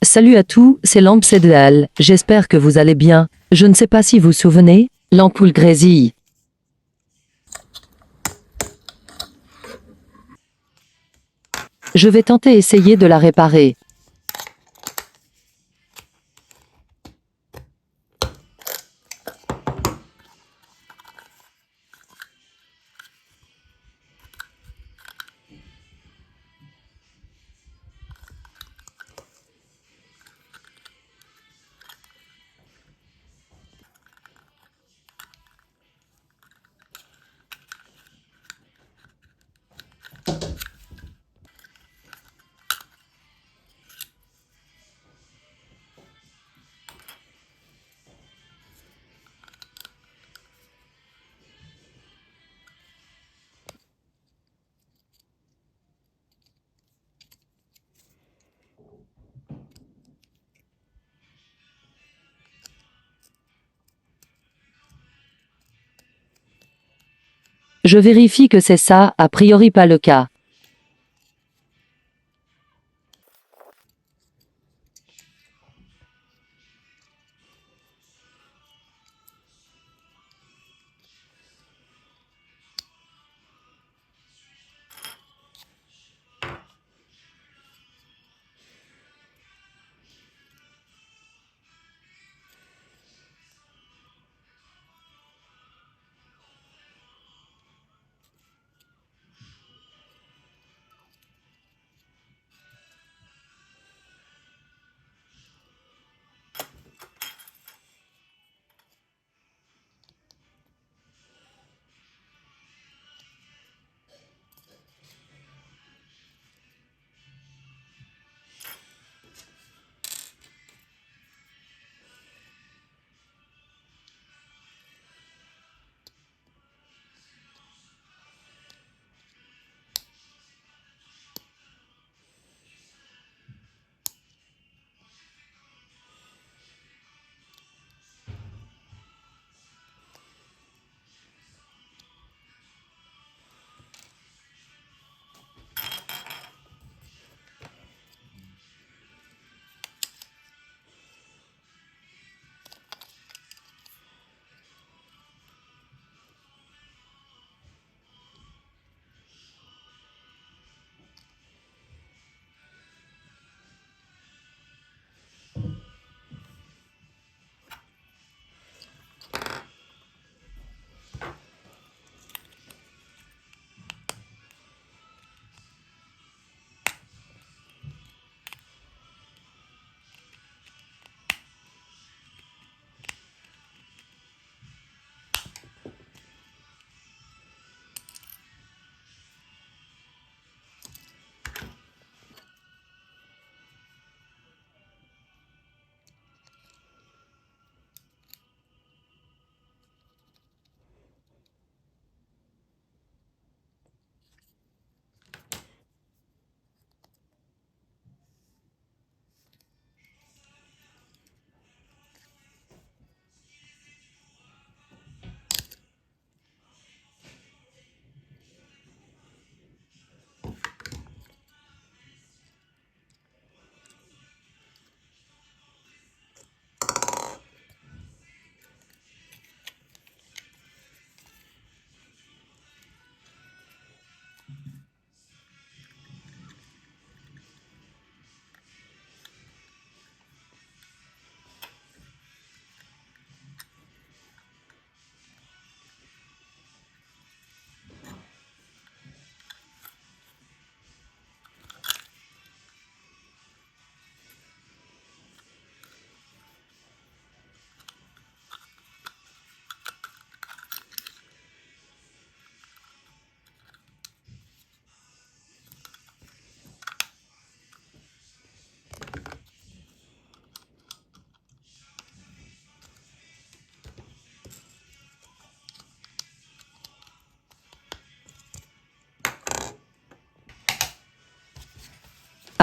Salut à tous, c'est Lampsedal, j'espère que vous allez bien. Je ne sais pas si vous vous souvenez, l'ampoule grésille. Je vais tenter essayer de la réparer. Je vérifie que c'est ça, a priori pas le cas.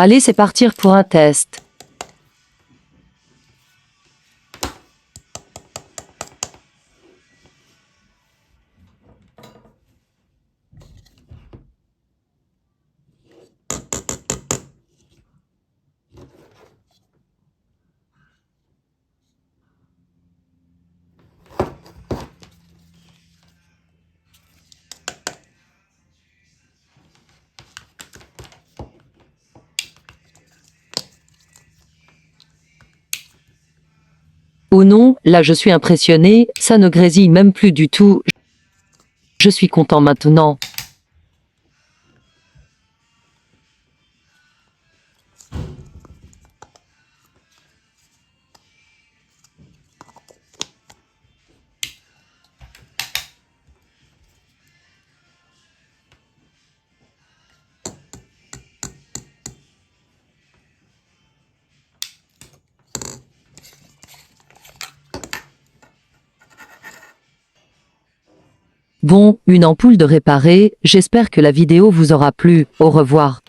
Allez, c'est partir pour un test. Oh non, là je suis impressionné, ça ne grésille même plus du tout. Je suis content maintenant. Bon, une ampoule de réparer, j'espère que la vidéo vous aura plu, au revoir.